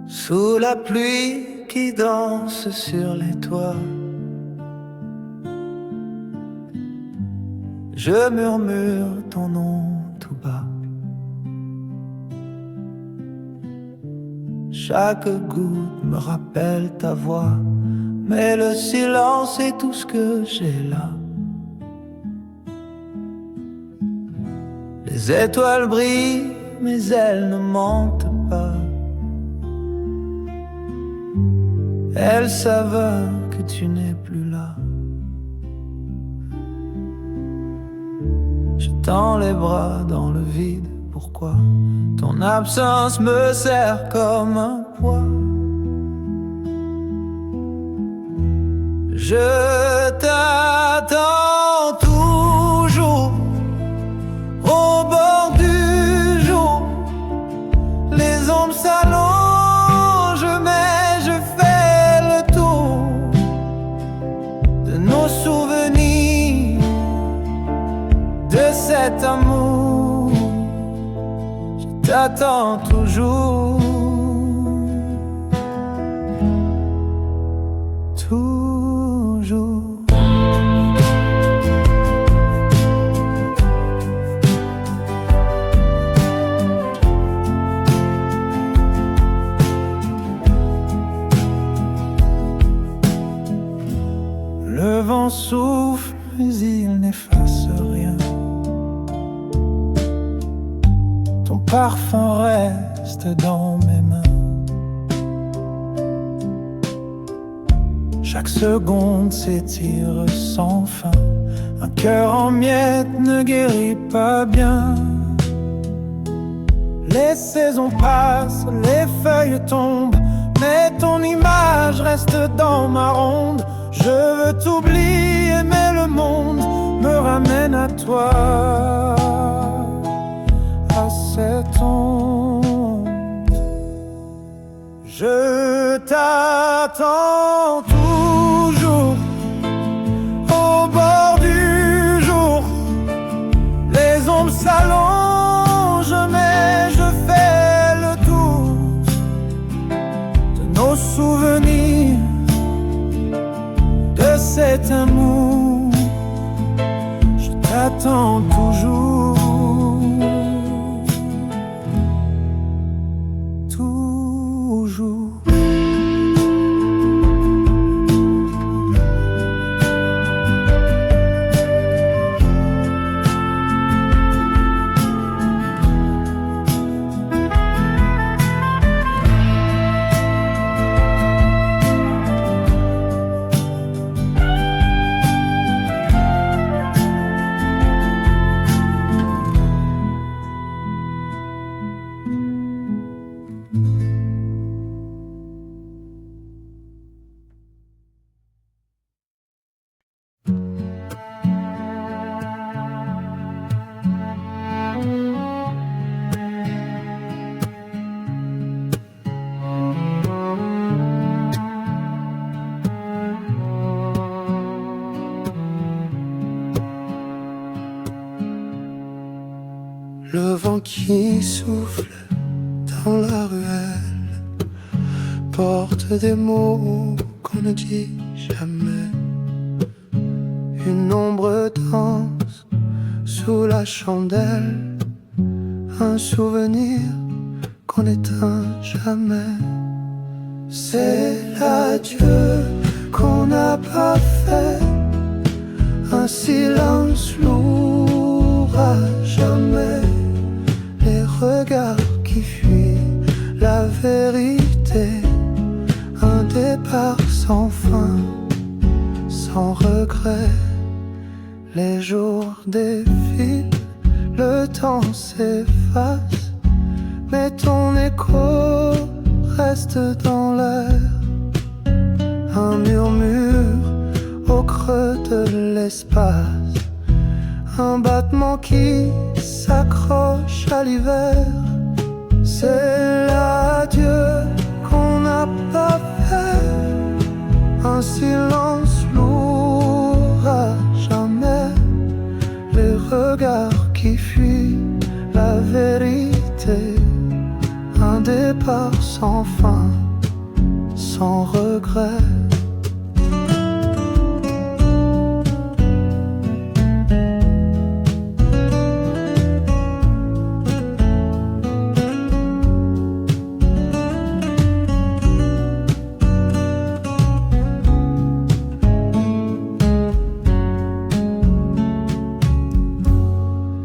Sous la pluie qui danse sur les toits, je murmure ton nom tout bas. Chaque goutte me rappelle ta voix, mais le silence est tout ce que j'ai là. Les étoiles brillent, mais elles ne mentent pas. Elles savent que tu n'es plus là. Je tends les bras dans le vide. Pourquoi ton absence me sert comme un poids? Je t'attends toujours au bord du jour. Les ombres s'allongent, mais je fais le tour de nos souvenirs, de cet amour. Je t'attends toujours. Toujours. Le vent souffle, mais il n'efface rien. Ton parfum reste dans mes mains. Chaque seconde s'étire sans fin. Un cœur en miettes ne guérit pas bien. Les saisons passent, les feuilles tombent, mais ton image reste dans ma ronde. Je veux t'oublier, mais le monde me ramène à toi, à cette onde. Je t'attends toujours au bord du jour. Les ombres s'allongent, mais je fais le tour de nos souvenirs, de cet amour. Je t'attends toujours. Toujours. Le vent qui souffle dans la ruelle porte des mots qu'on ne dit jamais. Une ombre danse sous la chandelle, un souvenir qu'on n'éteint jamais. C'est l'adieu qu'on n'a pas fait, un silence lourd à jamais. Les regards qui fuient la vérité, un départ sans fin, sans regret. Les jours défilent, le temps s'efface, mais ton écho reste dans l'air. Un murmure au creux de l'espace, un battement qui s'accroche à l'hiver. C'est l'adieu qu'on n'a pas fait, un silence lourd à jamais. Les regards qui fuient la la vérité, un départ sans fin, sans regret.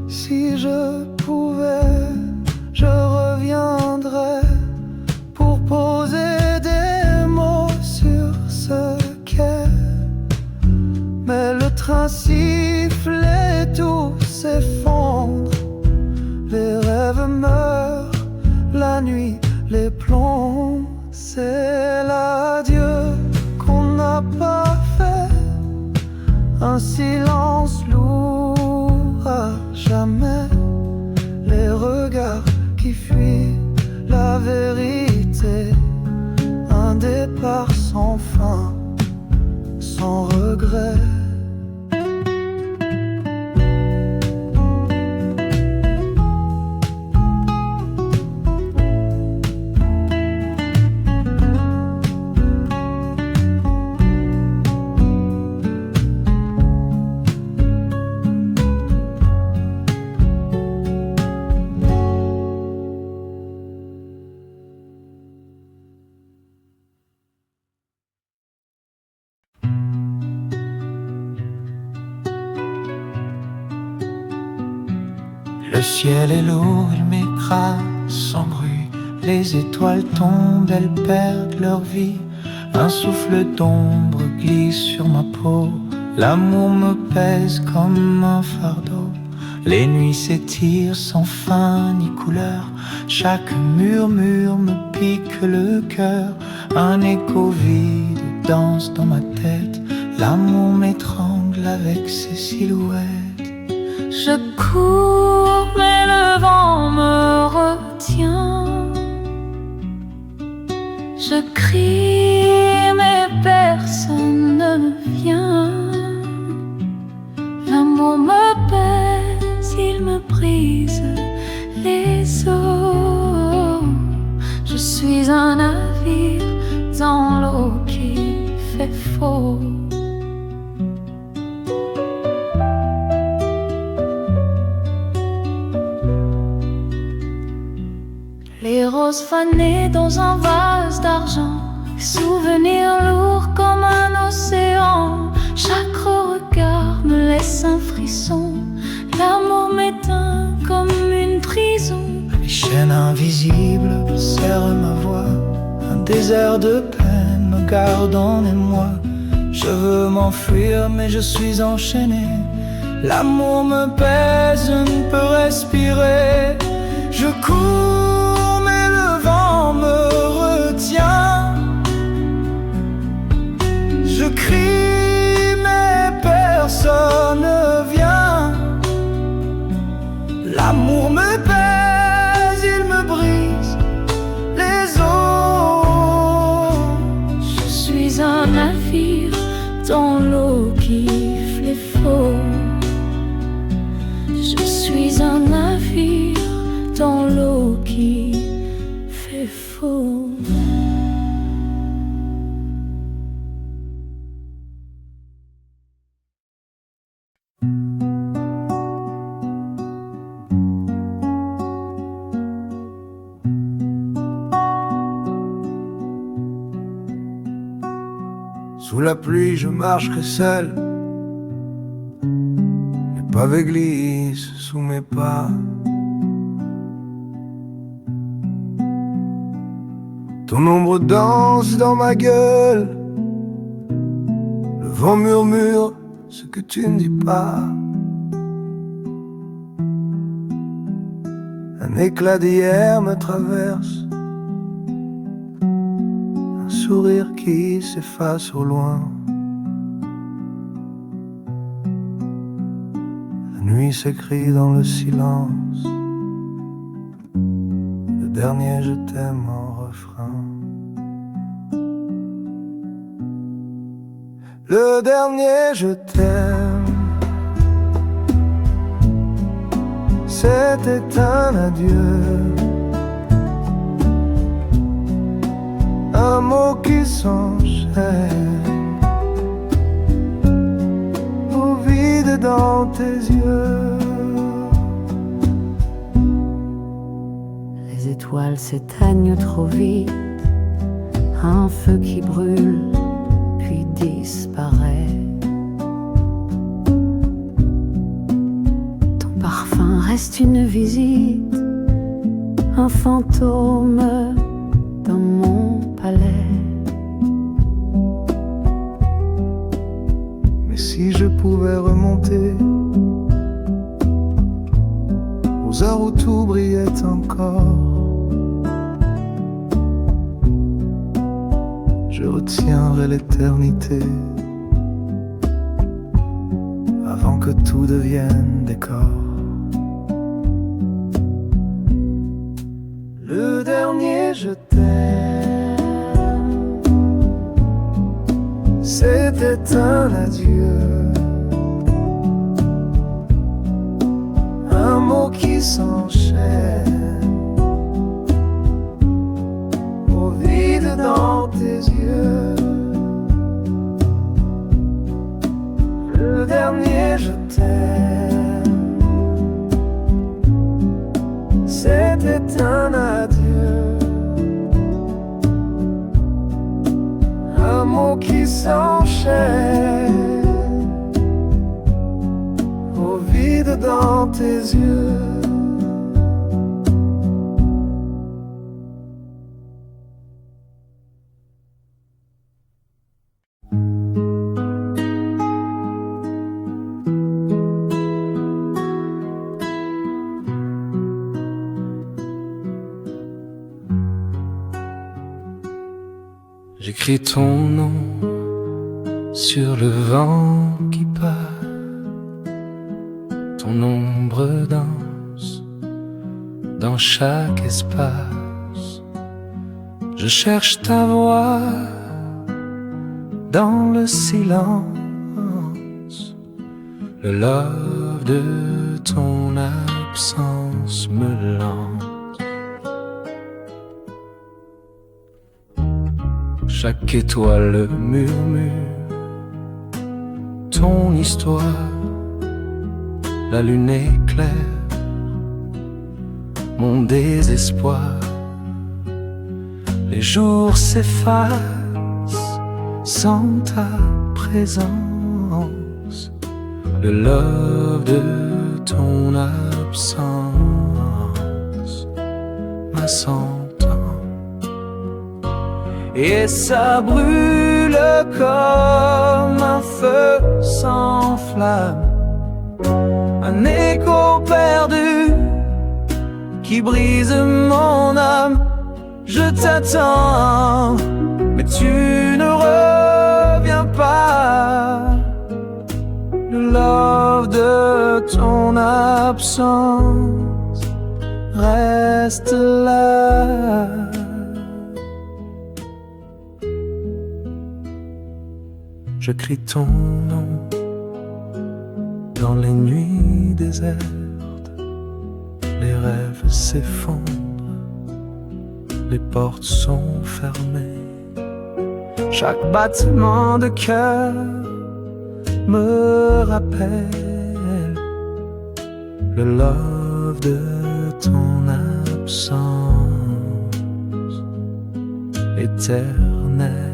Si je pouvais, je reviendrais pour poser des mots sur ce qu'est. Mais le train siffle et tout s'effondre. Les rêves meurent, la nuit les plombe. C'est l'adieu qu'on n'a pas fait, un silence lourd à jamais. Les regards qui fuient la vérité, un départ sans fin, sans regret. Le ciel est lourd, il m'écrase sans bruit. Les étoiles tombent, elles perdent leur vie. Un souffle d'ombre glisse sur ma peau. L'amour me pèse comme un fardeau. Les nuits s'étirent sans fin ni couleur. Chaque murmure me pique le cœur. Un écho vide danse dans ma tête. L'amour m'étrangle avec ses silhouettes. Je cours mais le vent me retient. Je crie mais personne ne vient. L'amour me pèse, il me brise les os. Je suis un navire dans l'eau qui fait faux. Les roses fanées dans un vase d'argent, souvenirs lourds comme un océan. Chaque regard me laisse un frisson. L'amour m'éteint comme une prison. Les chaînes invisibles serrent ma voix. Un désert de peine me garde en émoi. Je veux m'enfuir mais je suis enchaîné. L'amour me pèse, je ne peux respirer. Je cours mais le vent me retient. Je crie mais personne ne vient. L'amour me pèse, il me brise les os. Je suis un navire dans l'eau qui fait faux. Je suis un navire dans l'eau qui fait faux. Sous la pluie je marcherai seul. Les pavés glissent sous mes pas. Ton ombre danse dans ma gueule. Le vent murmure ce que tu ne dis pas. Un éclat d'hier me traverse. Un sourire qui s'efface au loin. La nuit s'écrit dans le silence. Le dernier je t'aime en refrain. Le dernier je t'aime. c'était un adieu, un mot qui s'enchaîne au vide dans tes yeux. Les étoiles s'éteignent trop vite, un feu qui brûle puis disparaît. Ton parfum reste une visite, un fantôme dans mon palais. Mais si je pouvais remonter aux heures où tout brillait encore, je retiendrai l'éternité avant que tout devienne décor. Le dernier je t'aime, c'était un adieu, un mot qui s'enchaîne au vide dans tes yeux. Le dernier je t'aime, c'était un adieu, un mot qui s'enchaîne au vide dans tes yeux. J'écris ton nom sur le vent qui part, ton ombre danse dans chaque espace. Je cherche ta voix dans le silence, le love de ton absence me lance. Chaque étoile murmure ton histoire, la lune éclaire mon désespoir. Les jours s'effacent sans ta présence, le love de ton absence m'ascend. Et ça brûle comme un feu sans flamme, un écho perdu qui brise mon âme. Je t'attends, mais tu ne reviens pas. Le love de ton absence reste là. Je crie ton nom dans les nuits désertes. Les rêves s'effondrent, les portes sont fermées. Chaque battement de cœur me rappelle le love de ton absence éternelle.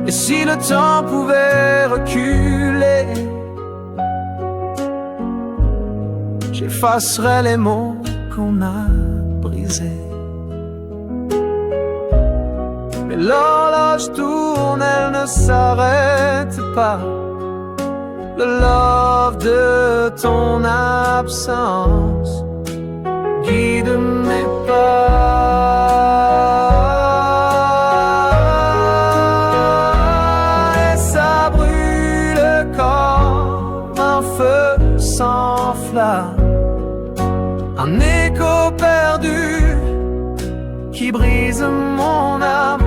Et si le temps pouvait reculer, j'effacerais les mots qu'on a brisés. Mais l'horloge tourne, elle ne s'arrête pas. Le love de ton absence guide mes pas. Sans flamme, un écho perdu qui brise mon âme.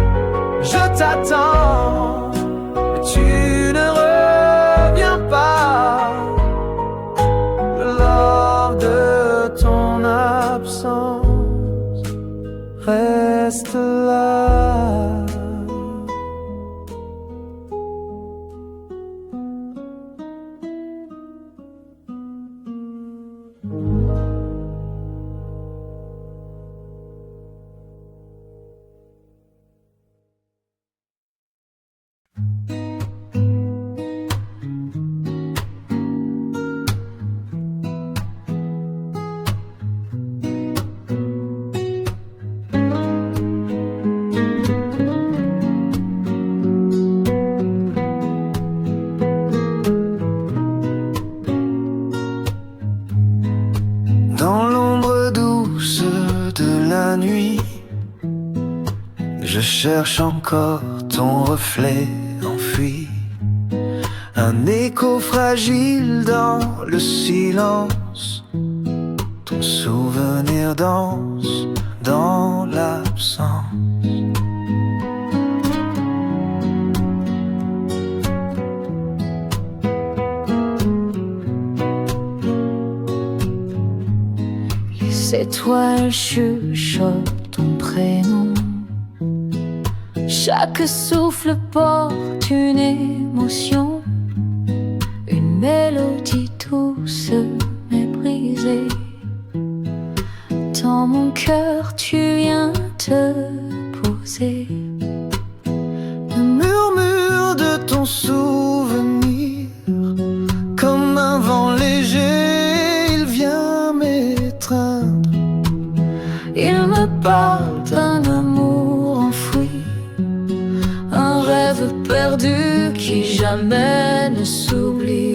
Je t'attends, mais tu ne reviens pas. l'absence reste là. Dans l'ombre douce de la nuit, je cherche encore ton reflet enfui, un écho fragile dans le silence. Ton souvenir danse dans l'absence. Les étoiles chuchotent ton prénom. Chaque souffle porte une émotion, une mélodie douce mais brisée. Dans mon cœur, tu viens te poser. Le murmure de ton souvenir, comme un vent léger, il vient m'étreindre. Il me parle d'un amour enfoui, un rêve perdu qui jamais ne s'oublie.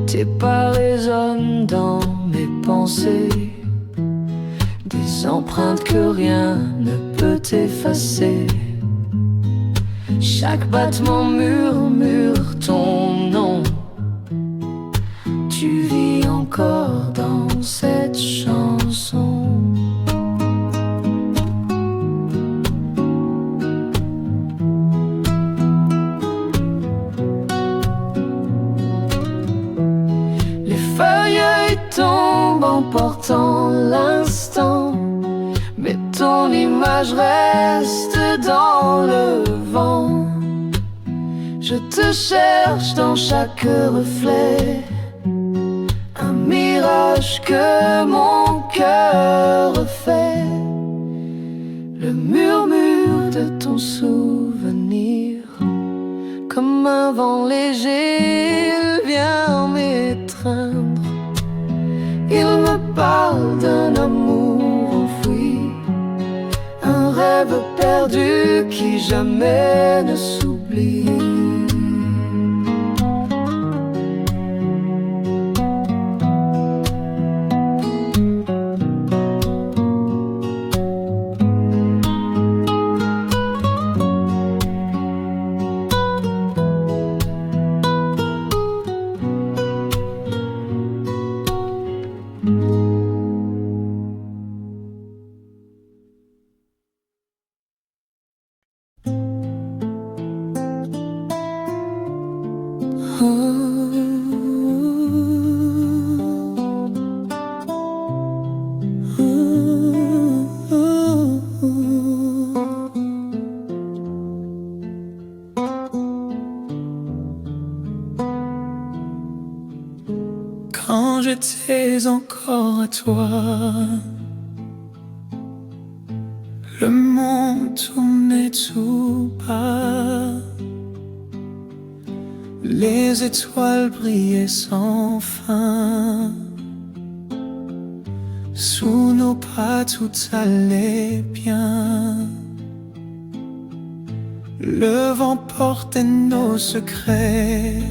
Tes pas résonnent dans mes pensées, des empreintes que rien ne peut effacer. Chaque battement murmure ton nom. Tu vis encore dans cette chanson. Feuilles tombent emportant l'instant, mais ton image reste dans le vent. Je te cherche dans chaque reflet, un mirage que mon cœur refait. Le murmure de ton souvenir, comme un vent léger, il vient m'étreindre. Il me parle d'un amour enfoui, un rêve perdu qui jamais ne s'oublie. Quand j'étais encore à toi, le monde tournait tout bas. Les étoiles brillaient sans fin. Sous nos pas tout allait bien. Le vent portait nos secrets.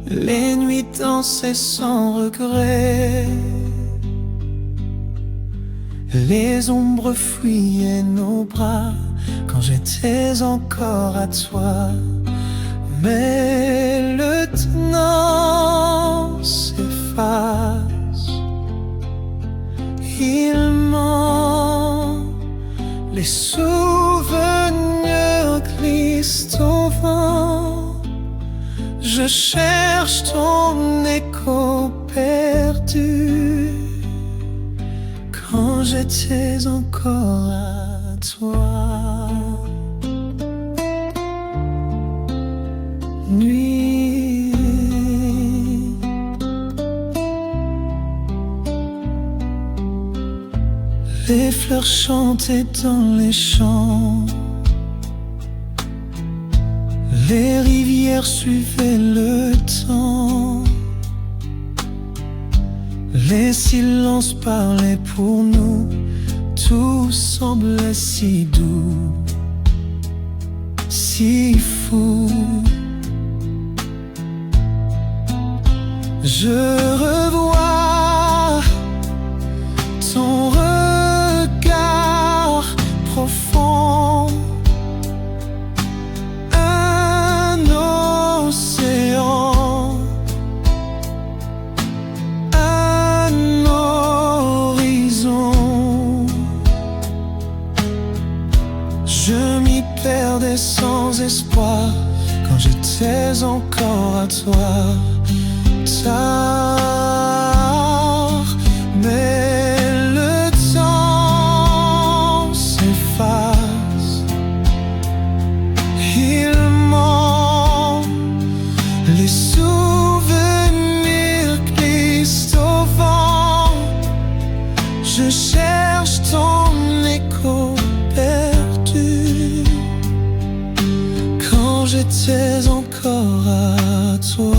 Les nuits dansaient sans regret. Les ombres fuyaient nos bras quand j'étais encore à toi. Mais le temps s'efface, il ment, les souvenirs glissent au vent. Je cherche ton écho perdu quand j'étais encore à toi. Nuit, les fleurs chantaient dans les champs, les rivières suivaient le temps, les silences parlaient pour nous, tout semblait si doux, si fou. Je revois ton regard profond, un océan, un horizon. Je m'y perdais sans espoir quand j'étais encore à toi. Tard, mais le temps s'efface, il ment, les souvenirs glissent au vent. Je cherche ton écho perdu quand j'étais encore à toi.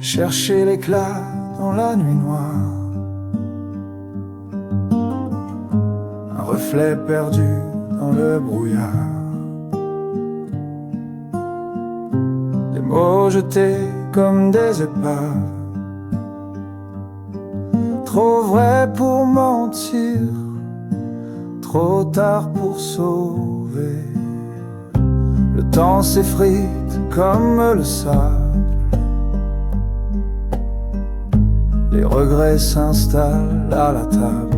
Chercher l'éclat dans la nuit noire, un reflet perdu dans le brouillard. Des mots jetés comme des épaves, trop vrai pour mentir, trop tard pour sauver. Le temps s'effrite comme le sable, les regrets s'installent à la table.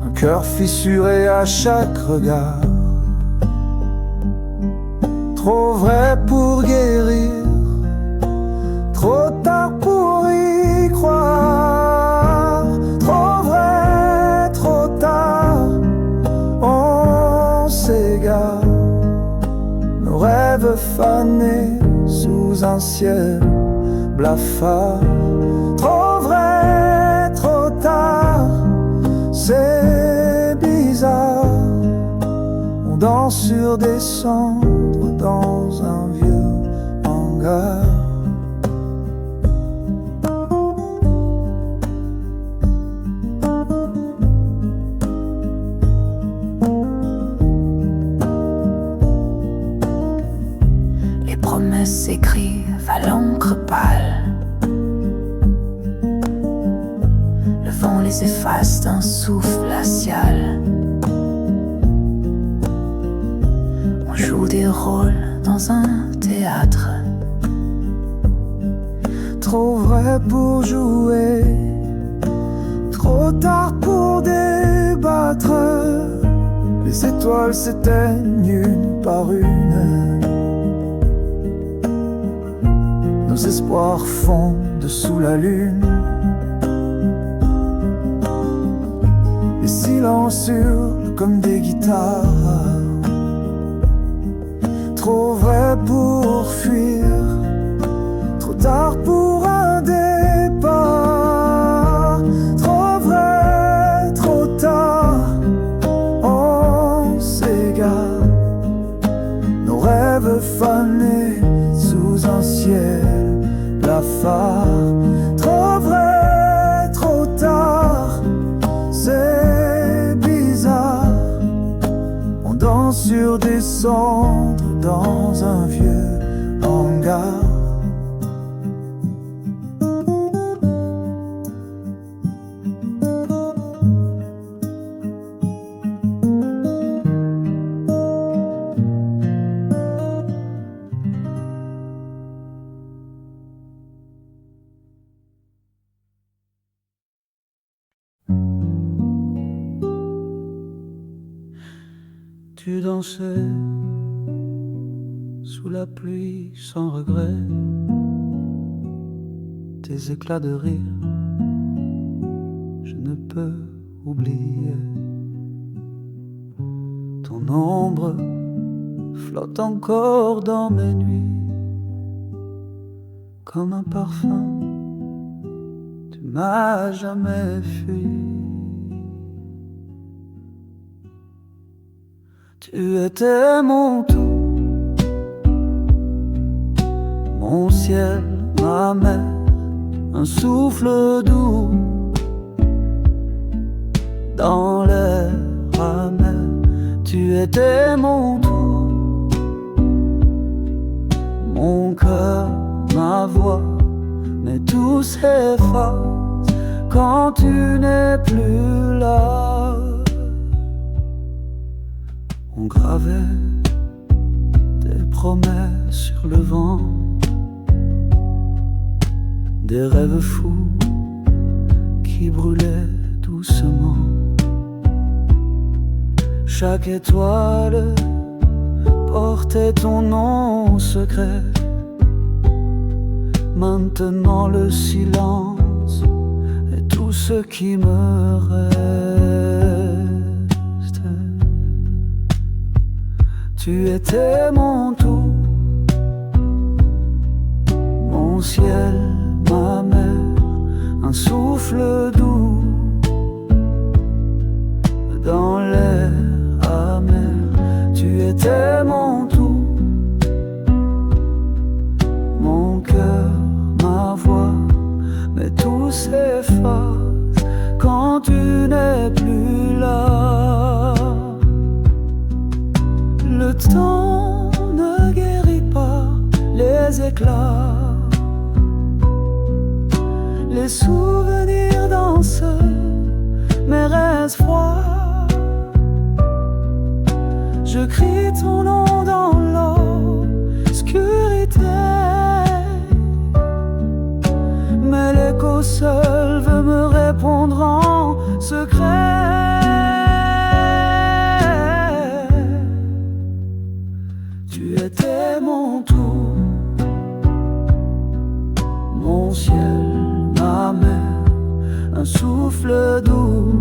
Un cœur fissuré à chaque regard, trop vrai pour guérir, trop tard pour y croire. Trop vrai, trop tard, on s'égare. Nos rêves fanés sous un ciel blafard. Trop vrai, trop tard, c'est bizarre. On danse sur des cendres dans un vieux hangar. Les promesses s'écrivent à l'encre pâle. Le vent les efface d'un souffle glacial. On joue des rôles dans un théâtre. Trop vrai pour jouer, trop tard pour débattre. Les étoiles s'éteignent une par une. Nos espoirs fondent sous la lune. Les silences hurlent comme des guitares, trop vrai pour fuir, trop tard pour un départ. Trop vrai, trop tard, on s'égare. Nos rêves fanés sous un ciel blafard. Trop vrai, trop tard, c'est bizarre. On danse sur des cendres dans un vieux hangar. Tu dansais sous la pluie sans regret, tes éclats de rire, je ne peux oublier. Ton ombre flotte encore dans mes nuits, comme un parfum, tu m'as jamais fui. Tu étais mon tout, mon ciel, ma mer, un souffle doux dans l'air amer. Tu étais mon tout, mon cœur, ma voix, mais tout s'efface quand tu n'es plus là. On gravait des promesses sur le vent, des rêves fous qui brûlaient doucement. Chaque étoile portait ton nom secret. Maintenant le silence est tout ce qui me reste. Tu étais mon tout, mon ciel, ma mer, un souffle doux dans l'air amer. Tu étais mon tout, mon cœur, ma voix, mais tout s'efface quand tu n'es plus là. Le temps ne guérit pas les éclats, les souvenirs dansent, mais restent froids. Je crie ton nom dans l'obscurité, mais l'écho seul veut me répondre en secret. Tu étais mon tout, mon ciel, ma mer, un souffle doux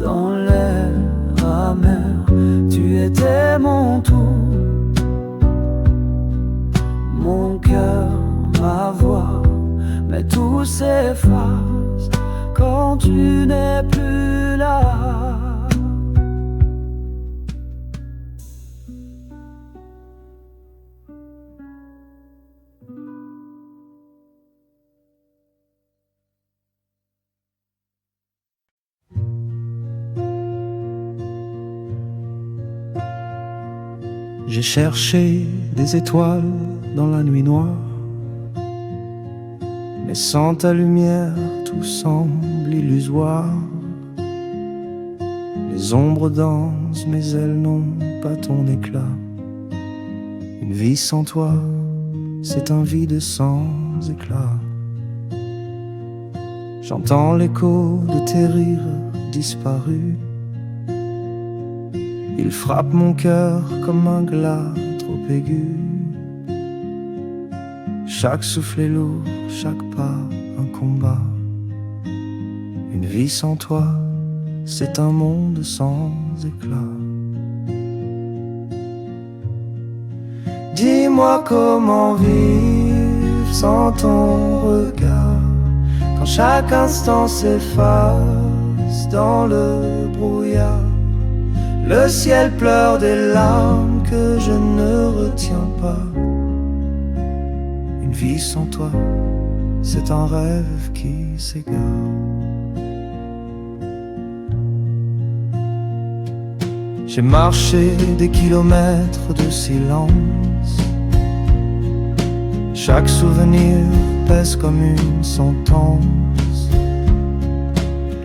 dans l'air amer. Tu étais mon tout, mon cœur, ma voix, mais tout s'efface quand tu n'es plus là. J'ai cherché des étoiles dans la nuit noire, mais sans ta lumière tout semble illusoire. Les ombres dansent mais elles n'ont pas ton éclat. Une vie sans toi, c'est un vide sans éclat. J'entends l'écho de tes rires disparus. Il frappe mon cœur comme un glas trop aigu. Chaque souffle est lourd, chaque pas un combat. Une vie sans toi, c'est un monde sans éclat. Dis-moi comment vivre sans ton regard, quand chaque instant s'efface dans le brouillard. Le ciel pleure des larmes que je ne retiens pas. Une vie sans toi, c'est un rêve qui s'égare. J'ai marché des kilomètres de silence. Chaque souvenir pèse comme une sentence.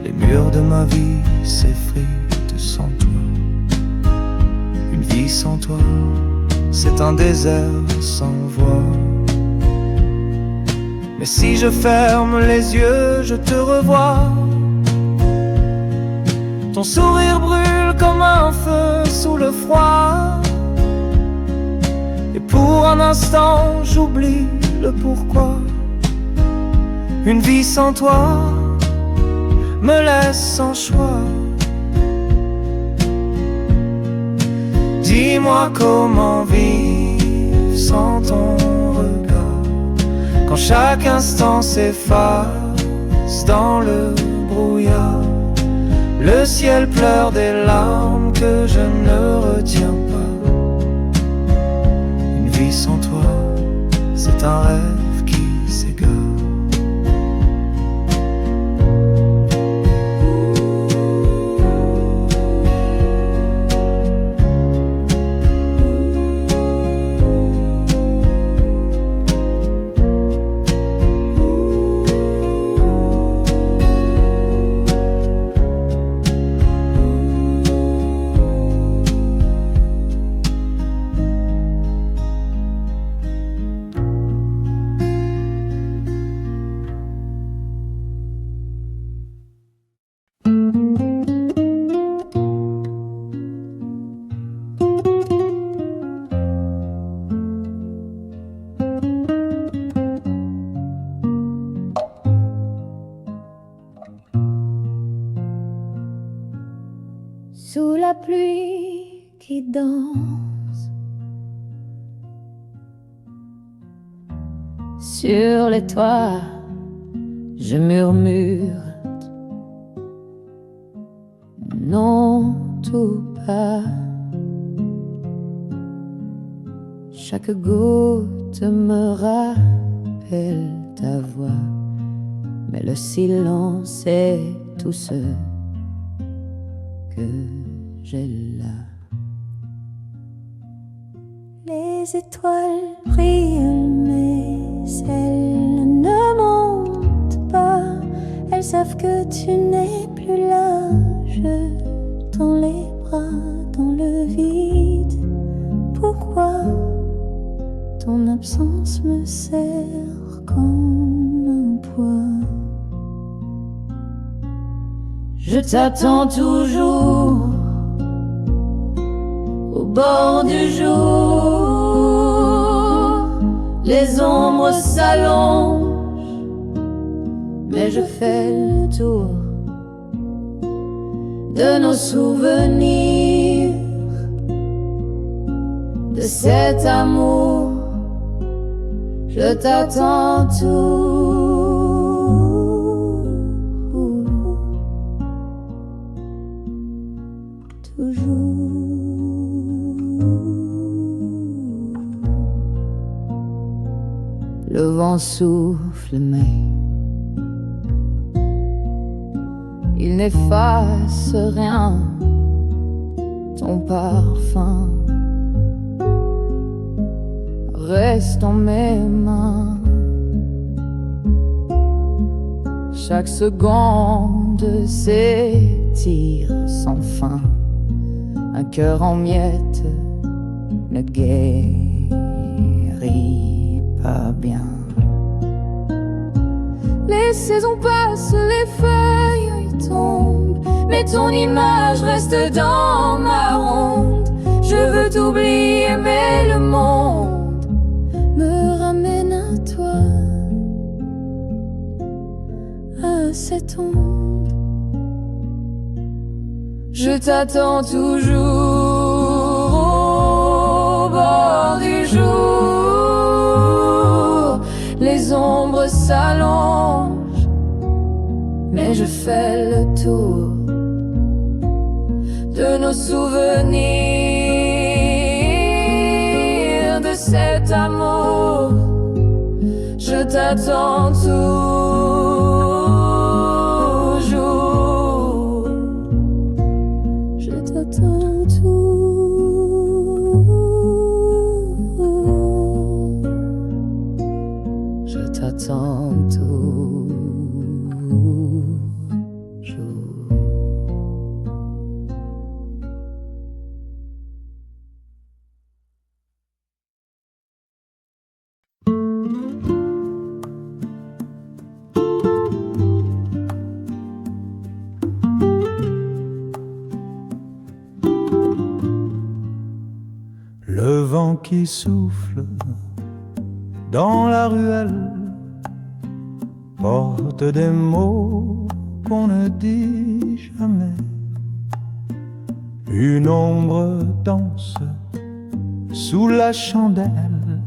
Les murs de ma vie s'effritent sans toi. Une vie sans toi, c'est un désert sans voix. Mais si je ferme les yeux, je te revois. Ton sourire brûle comme un feu sous le froid. Et pour un instant, j'oublie le pourquoi. Une vie sans toi me laisse sans choix. Dis-moi comment vivre sans ton regard, quand chaque instant s'efface dans le brouillard. Le ciel pleure des larmes que je ne retiens pas. Une vie sans toi, c'est un rêve qui s'égare. Sous la pluie qui danse sur les toits, je murmure non tout pas. Chaque goutte me rappelle ta voix, mais le silence est tout ce que j'ai là. Les étoiles brillent, mais elles ne montent pas. Elles savent que tu n'es plus là. Je tends les bras dans le vide. Pourquoi ton absence me serre comme un poids? Je t'attends toujours au bord du jour. Les ombres s'allongent, mais je fais le tour de nos souvenirs, de cet amour. Je t'attends toujours. Le vent souffle, mais il n'efface rien. Ton parfum reste dans mes mains. Chaque seconde s'étire sans fin. Un cœur en miettes ne guérit pas bien. Les saisons passent, les feuilles tombent, mais ton image reste dans ma ronde. Je veux t'oublier, mais le monde me ramène à toi, à cette onde. Je t'attends toujours au bord du jour. Les ombres s'allongent, mais je fais le tour de nos souvenirs, de cet amour. Je t'attends toujours. Je t'attends toujours. Je t'attends toujours. Le vent qui souffle dans la ruelle porte des mots qu'on ne dit jamais. Une ombre danse sous la chandelle,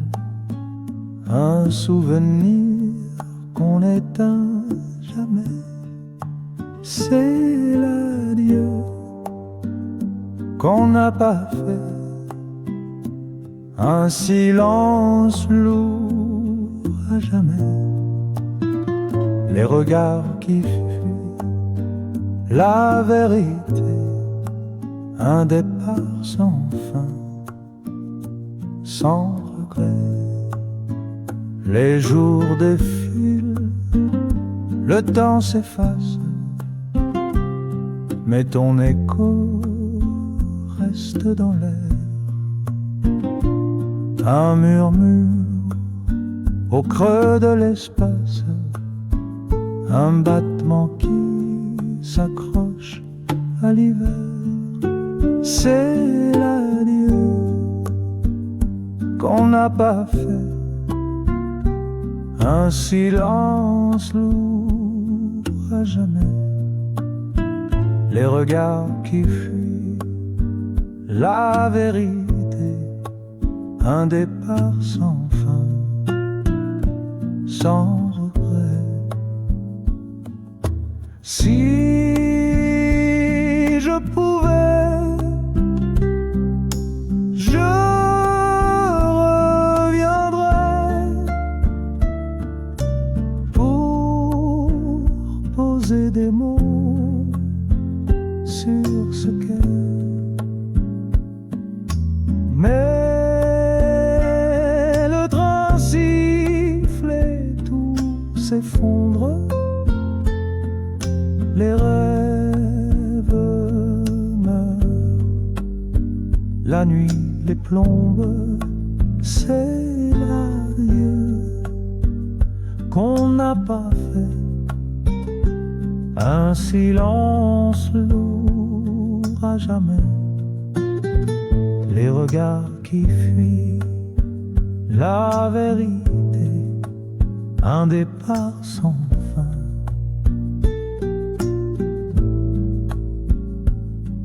un souvenir qu'on n'éteint jamais. C'est l'adieu qu'on n'a pas fait, un silence lourd à jamais. Les regards qui fuient la vérité, un départ sans fin, sans regret. Les jours défilent, le temps s'efface, mais ton écho reste dans l'air. Un murmure au creux de l'espace, un battement qui s'accroche à l'hiver. C'est l'adieu qu'on n'a pas fait, un silence lourd à jamais. Les regards qui fuient la vérité, un départ sans fin, sans regret. Si je pouvais, je reviendrais pour poser des mots sur ce qu'est. Mais s'effondre, les rêves meurent, la nuit les plombe. C'est l'adieu qu'on n'a pas fait, un silence lourd à jamais. Les regards qui fuient la vérité, un départ sans fin,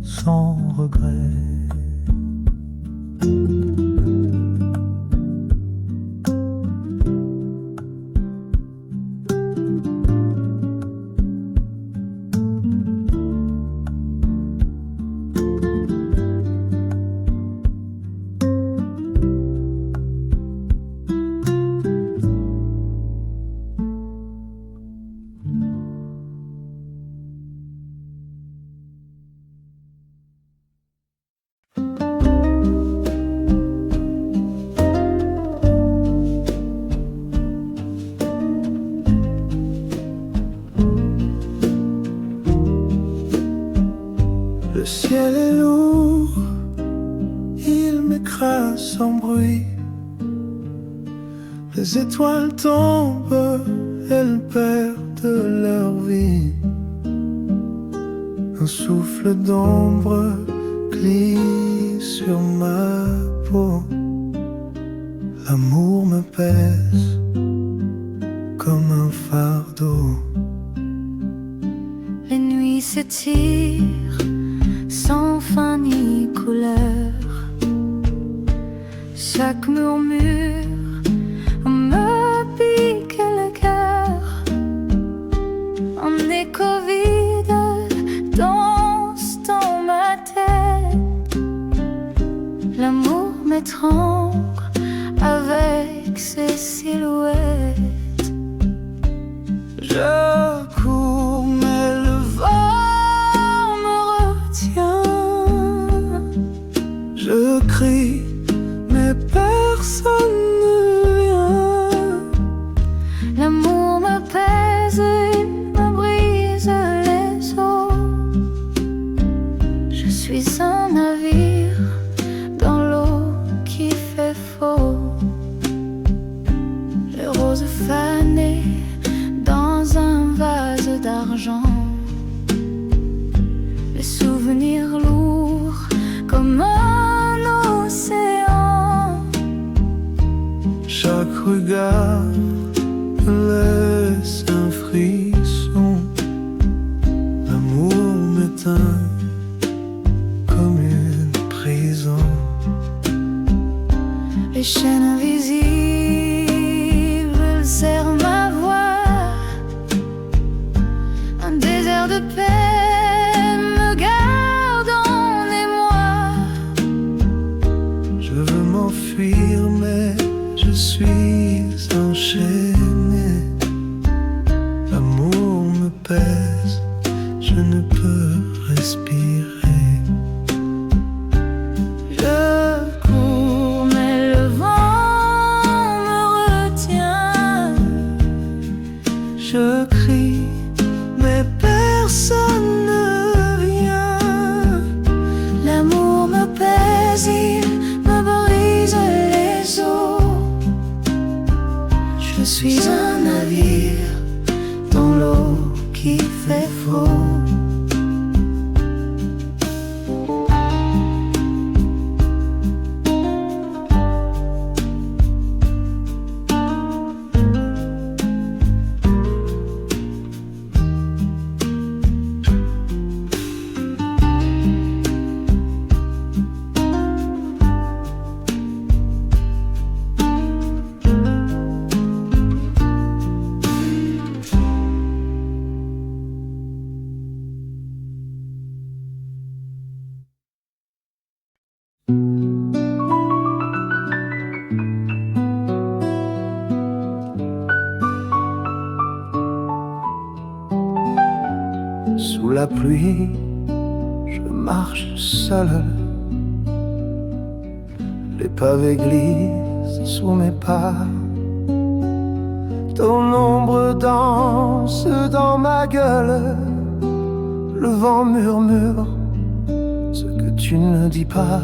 sans regret. Le ciel est lourd, il m'écrase sans bruit. Les étoiles tombent, elles perdent leur vie. Un souffle d'ombre glisse sur ma peau. L'amour me pèse comme un fardeau. Les nuits s'étirent sans fin ni couleur. Chaque murmure me pique le cœur. Un écho vide danse dans ma tête. L'amour m'étrangle avec ses silhouettes. Je cours mais le vent me retient. Je crie mais personne ne vient. L'amour me pèse, il me brise les os. Je suis un navire dans l'eau qui fait faux. Les roses fanées dans un vase d'argent. Les souvenirs lourds comme un océan. Chaque regard me laisse un frisson. L'amour m'éteint comme une prison. Les chaînes invisibles serrent ma voix. Un désert de paix me garde en émoi. Je veux m'enfuir mais je suis enchaîné. L'amour me pèse, je ne peux respirer. Je cours mais le vent me retient. Je crie mais personne ne vient. L'amour me pèse, il me brise les os. Je suis un navire dans l'eau qui fait faux. Sous la pluie, je marche seul. Les pavés glissent sous mes pas. Ton ombre danse dans ma gueule. Le vent murmure ce que tu ne dis pas.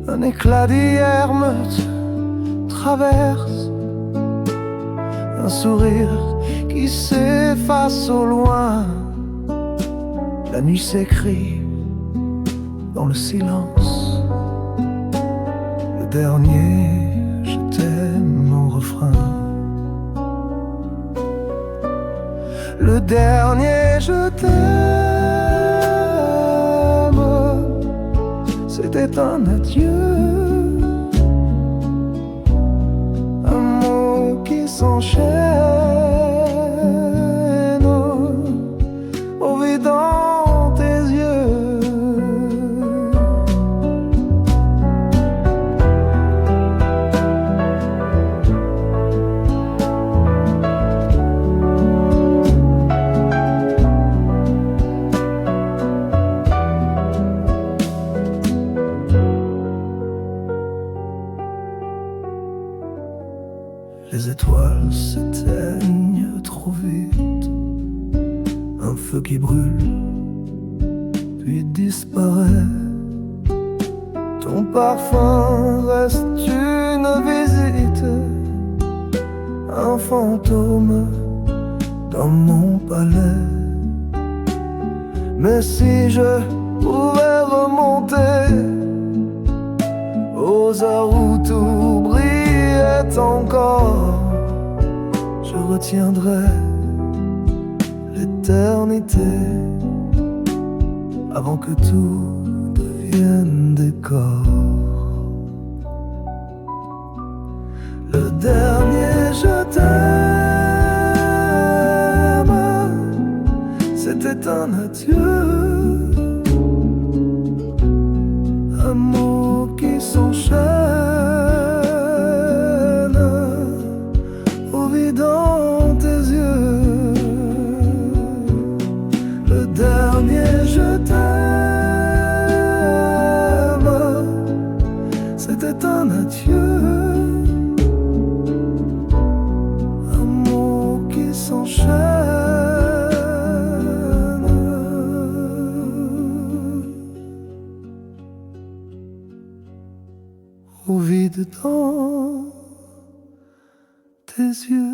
Un éclat d'hier me traverse. Un sourire qui s'efface au loin. La nuit s'écrit dans le silence. Le dernier, je t'aime, mon refrain. Le dernier, je t'aime. C'était un adieu. Un mot qui s'enchaîne. Au vide dans tes yeux. Les étoiles s'éteignent trop vite. Un feu qui brûle, puis disparaît. Ton parfum reste une visite. Un fantôme dans mon palais. Mais si je pouvais remonter aux heures où tout brillait encore, je retiendrai l'éternité avant que tout devienne décor. Le dernier je t'aime, c'était un adieu, un mot qui s'enchaîne au vide dans tes yeux. Le dernier je t'aime, c'était un adieu, un mot qui s'enchaîne au vide dans tes yeux.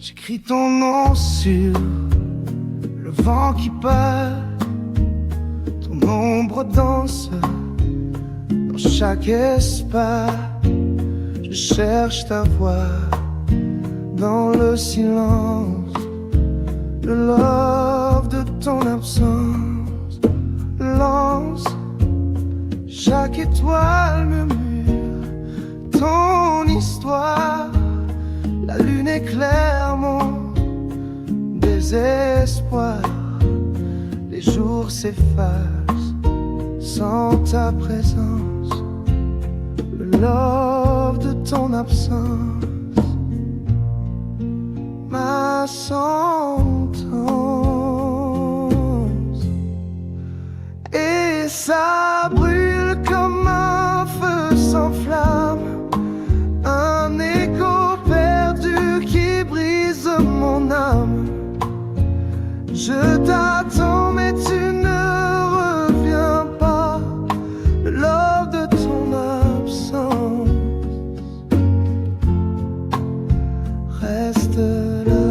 J'écris ton nom sur le vent qui part, ton ombre danse dans chaque espace. Je cherche ta voix dans le silence, le love de ton absence. Lance chaque étoile murmure ton histoire. La lune éclaire mon désespoir. Les jours s'effacent sans ta présence. Le love de ton absence, ma sentence. Et ça brûle comme un feu sans flamme, un écho perdu qui brise mon âme. Je t'attends mais tu ne reviens pas. Le love de ton absence reste là.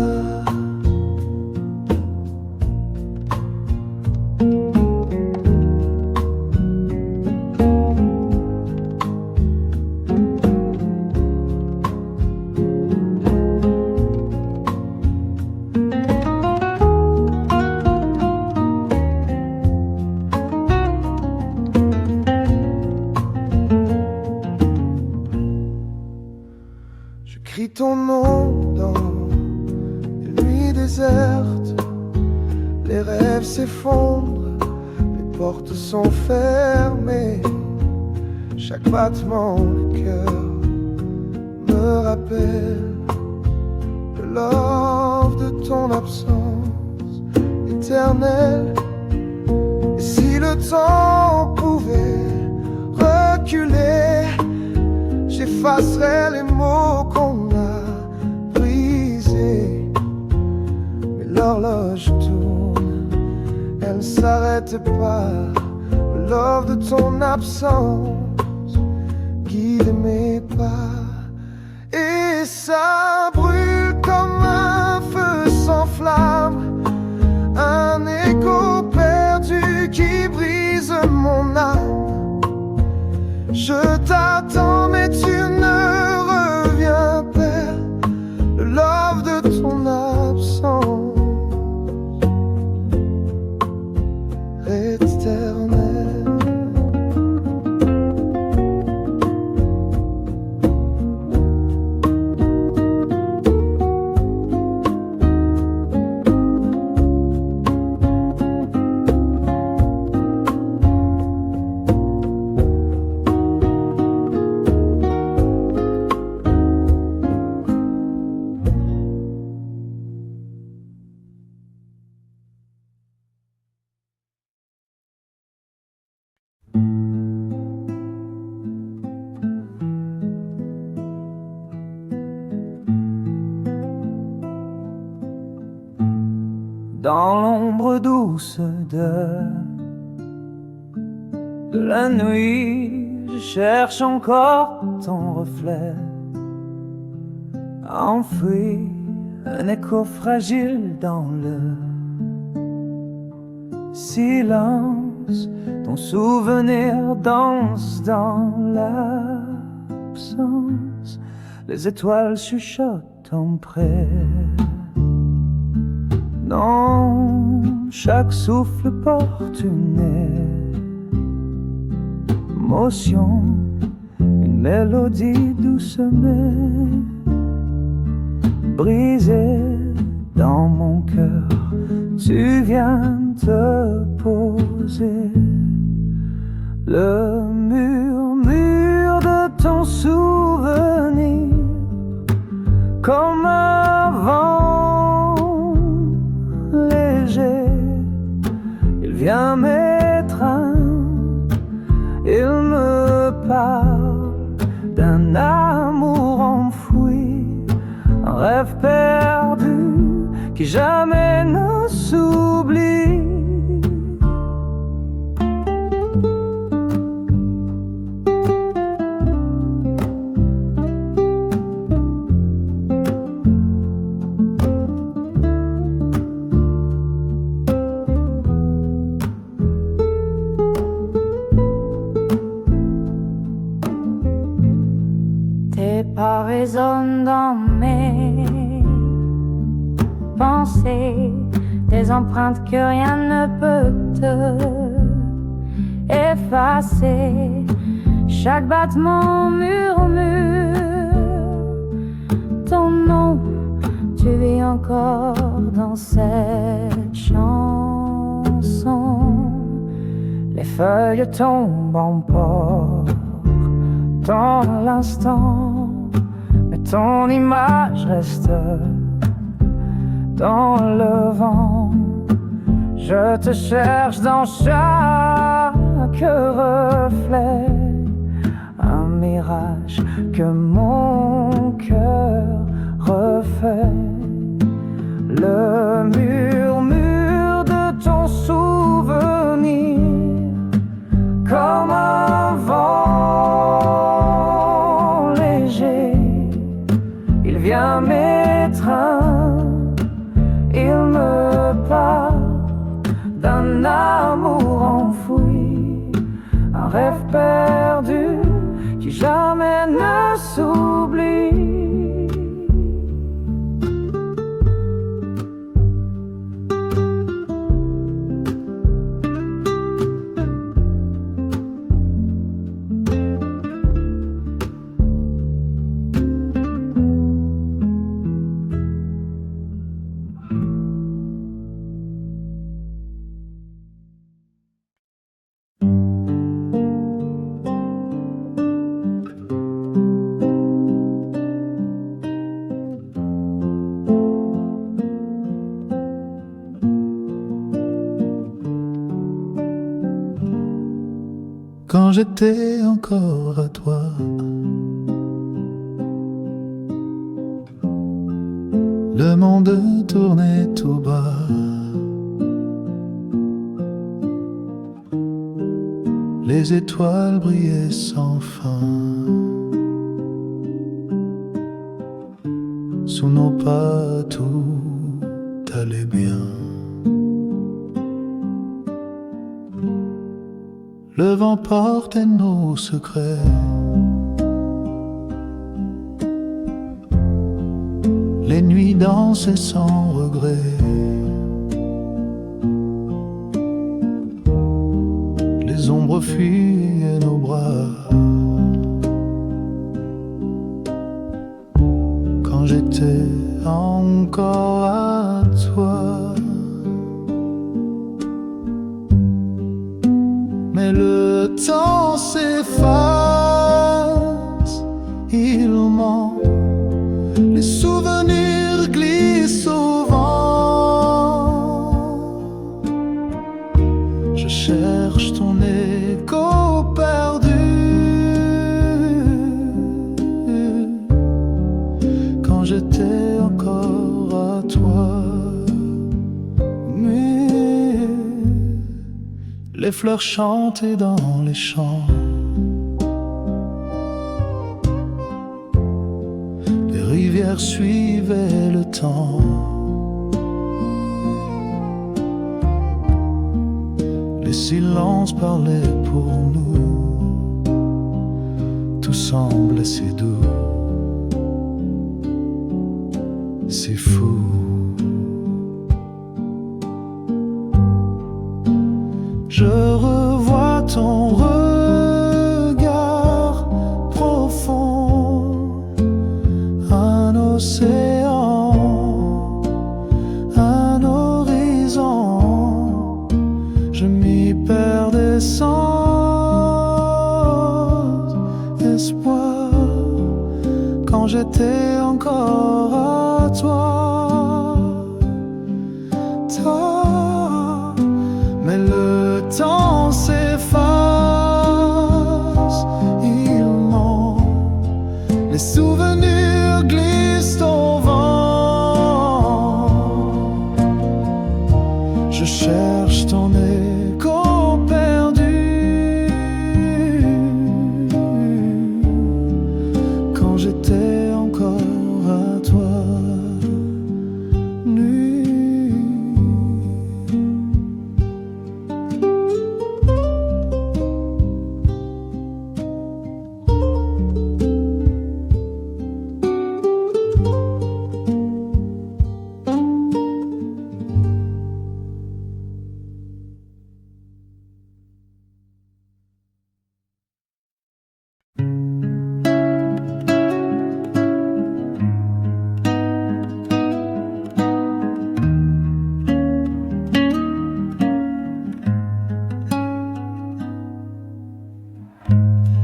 J'écris ton nom dans les nuits désertes. Les rêves s'effondrent, les portes sont fermées. Chaque battement de cœur me rappelle le love de ton absence éternelle. Et si le temps pouvait reculer, j'effacerais les mots qu'on a brisés. Mais l'horloge tourne, elle ne s'arrête pas. Le love de ton absence guide mes pas. Et ça brûle comme un feu sans flamme, un écho perdu qui brise mon âme. Je t'attends mais tu ne reviens pas. Le love de ton absence éternelle. dans l'ombre douce de la nuit, je cherche encore ton reflet, enfoui, un écho fragile dans le silence. Ton souvenir danse dans l'absence, les étoiles chuchotent en près. Non, chaque souffle porte une émotion, une mélodie douce mais brisée dans mon cœur. Tu viens te poser, le murmure de ton souvenir comme un vent léger. Il vient m'étreindre, il me parle d'un amour enfoui, un rêve perdu qui jamais ne s'oublie. Tes pas résonnent dans mes pensées, des empreintes que rien ne peut te effacer. Chaque battement murmure ton nom, tu vis encore dans cette chanson. Les feuilles tombent en portant l'instant, mais ton image reste dans le vent. Je te cherche dans chaque reflet, un mirage que mon cœur refait. Le murmure de ton souvenir comme un vent léger, il vient m'étreindre, il me parle d'un amour enfoui, un rêve perdu qui jamais ne s'oublie. Quand j'étais encore à toi, le monde tournait tout bas. Les étoiles brillaient sans fin. Sous nos pas tout allait bien. Le vent portait nos secrets. Les nuits dansaient sans regret. Les ombres fuyaient nos bras. Quand j'étais encore à toi, mais le temps s'efface, il ment, les souvenirs glissent au vent. Je cherche ton écho perdu. Quand j'étais encore à toi, les fleurs chantaient dans les champs. Les rivières suivaient le temps. Les silences parlaient pour nous. Tout semblait si doux. C'est fou. Je revois ton regard profond, un océan, un horizon. Je m'y perdais sans espoir quand j'étais encore à toi. Mais le temps s'efface, il ment, les souvenirs glissent au vent. Je cherche ton écho perdu quand j'étais encore à toi.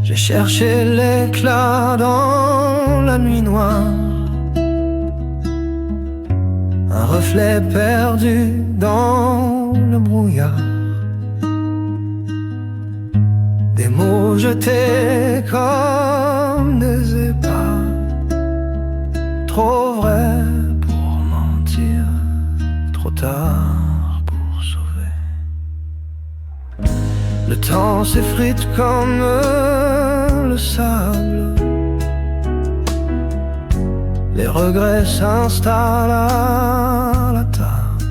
J'ai cherché l'éclat dans la nuit noire, un reflet perdu dans le brouillard, des mots jetés comme des épaves, trop vrais pour mentir, trop tard pour sauver. Le temps s'effrite comme le sable, les regrets s'installent à la table,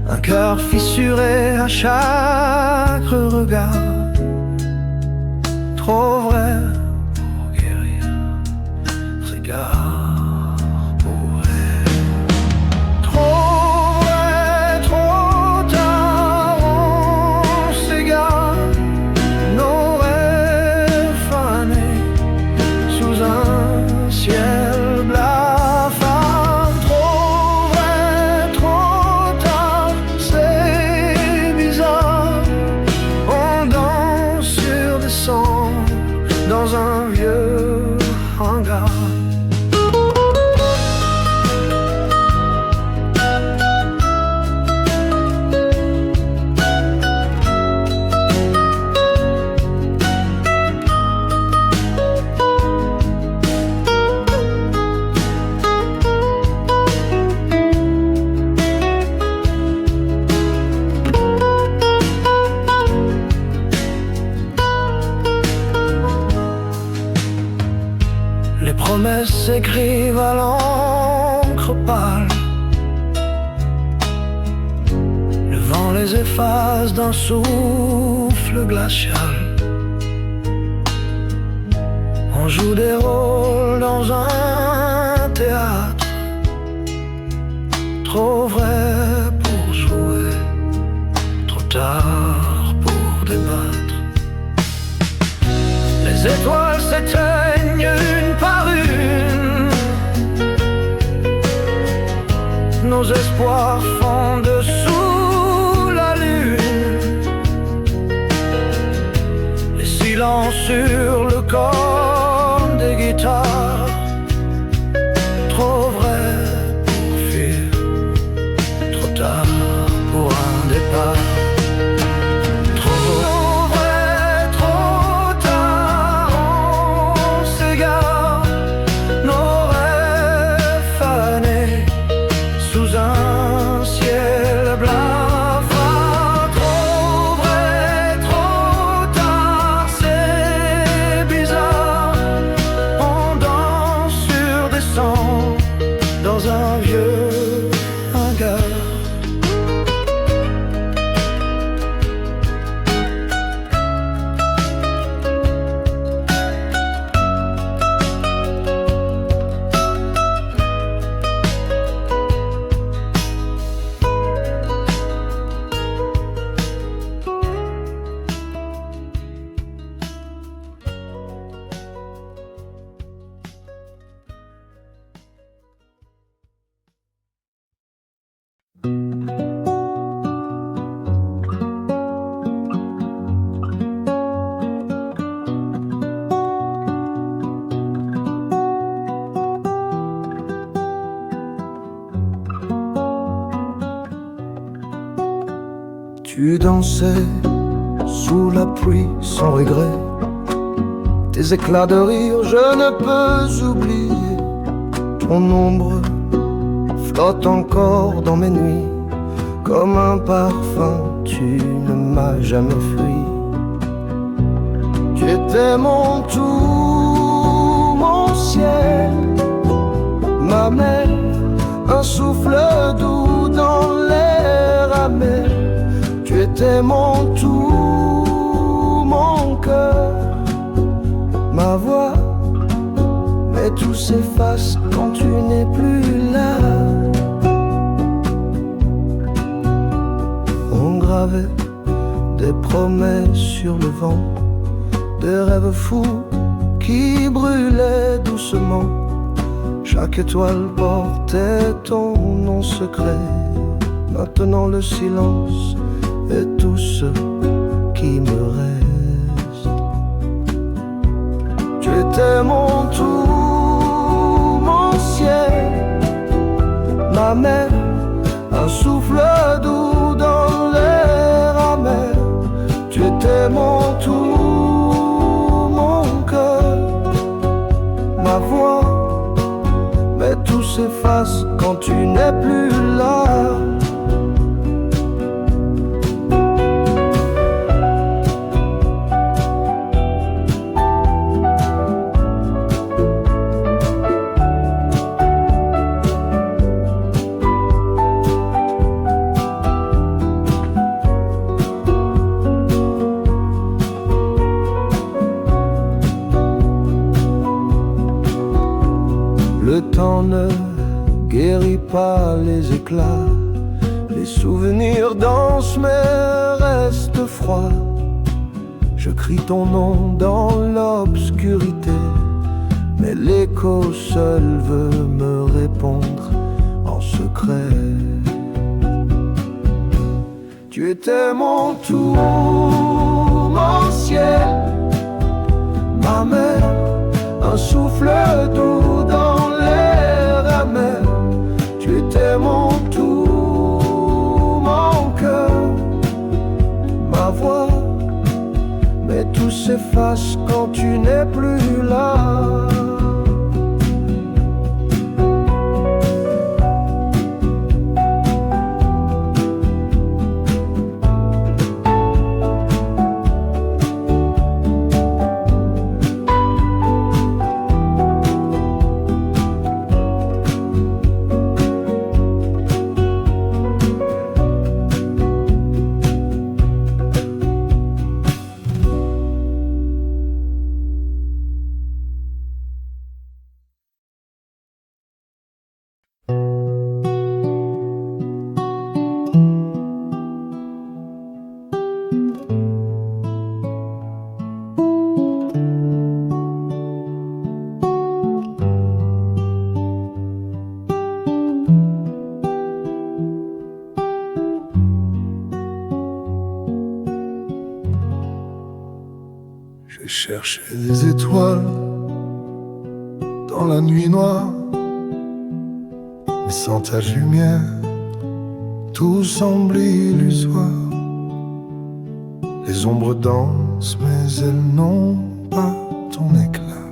un cœur fissuré à chaque regard, trop vrai pour guérir, regard pour rire. Trop vrai, trop tard, on s'égare, nos rêves fanés sous un ciel blafard. Trop vrai, trop tard, c'est bizarre, on danse sur des cendres dans un vieux hangar. Les promesses s'écrivent à l'encre pâle, le vent les efface d'un souffle glacial. On joue des rôles dans un théâtre, trop vrai pour jouer, trop tard pour débattre. Les étoiles s'éteignent une par une, nos espoirs fondent sous la lune, les silences sur le corps des guitares, trop vrai pour fuir, trop tard pour un départ. Sous un ciel blafard. Tu dansais sous la pluie sans regret. Tes éclats de rire, je ne peux oublier. Ton ombre flotte encore dans mes nuits. Comme un parfum, tu ne m'as jamais fui. Tu étais mon tout, mon ciel, ma mer, un souffle doux dans l'air amer. Tu étais mon tout, mon cœur, ma voix, mais tout s'efface quand tu n'es plus là. On gravait des promesses sur le vent, des rêves fous qui brûlaient doucement. Chaque étoile portait ton nom secret. Maintenant le silence est tout ce qui me reste. Tu étais mon tout, mon ciel, ma mer, un souffle doux dans l'air amer. Tu étais mon tout, mon cœur, ma voix, mais tout s'efface quand tu n'es plus là. Le temps ne guérit pas les éclats. Les souvenirs dansent mais restent froids. Je crie ton nom dans l'obscurité, mais l'écho seul veut me répondre en secret. Tu étais mon tout, mon ciel, ma mer, un souffle doux dans l'air amer. Tu étais mon tout, mon cœur, ma voix, mais tout s'efface quand tu n'es plus là. J'ai cherché des étoiles dans la nuit noire, mais sans ta lumière, tout semble illusoire. Les ombres dansent, mais elles n'ont pas ton éclat.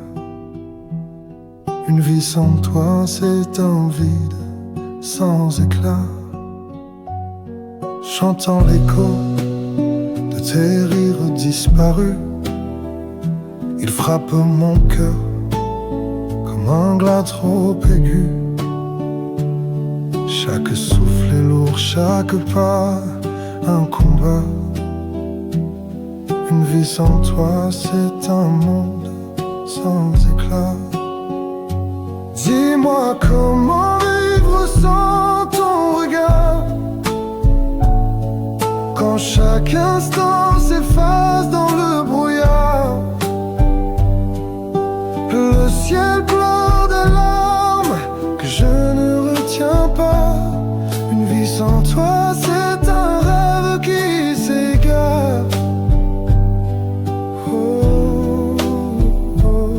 Une vie sans toi, c'est un vide sans éclat. J'entends l'écho de tes rires disparus. Il frappe mon cœur comme un glas trop aigu. Chaque souffle est lourd, chaque pas un combat. Une vie sans toi, c'est un monde sans éclat. Dis-moi comment vivre sans ton regard, quand chaque instant s'efface dans le brouillard. Le ciel pleure de larmes que je ne retiens pas. Une vie sans toi, c'est un rêve qui s'égare. Oh, oh, oh.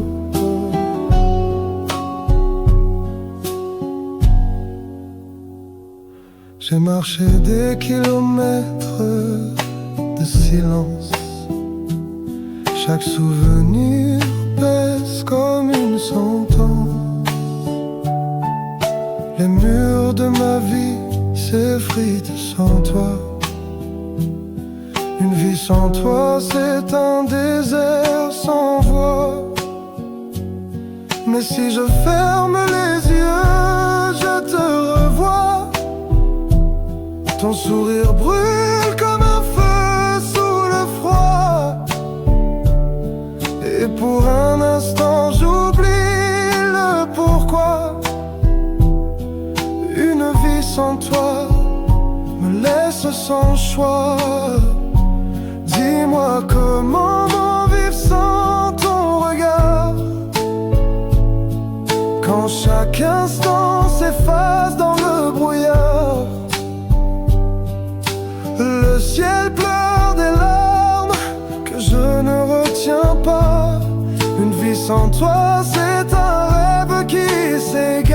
J'ai marché des kilomètres de silence. Chaque souvenir pèse comme une sentence. Les murs de ma vie s'effritent sans toi. Une vie sans toi, c'est un désert sans voix. Mais si je ferme les yeux, je te revois. Ton sourire brûle comme un feu sous le froid. Et pour un instant, j'oublie le pourquoi. Une vie sans toi me laisse sans choix. Dis-moi comment m'en vivre sans ton regard, quand chaque instant s'efface dans le brouillard. Le ciel pleure des larmes que je ne retiens pas. Une vie sans toi, c'est un rêve qui s'égare.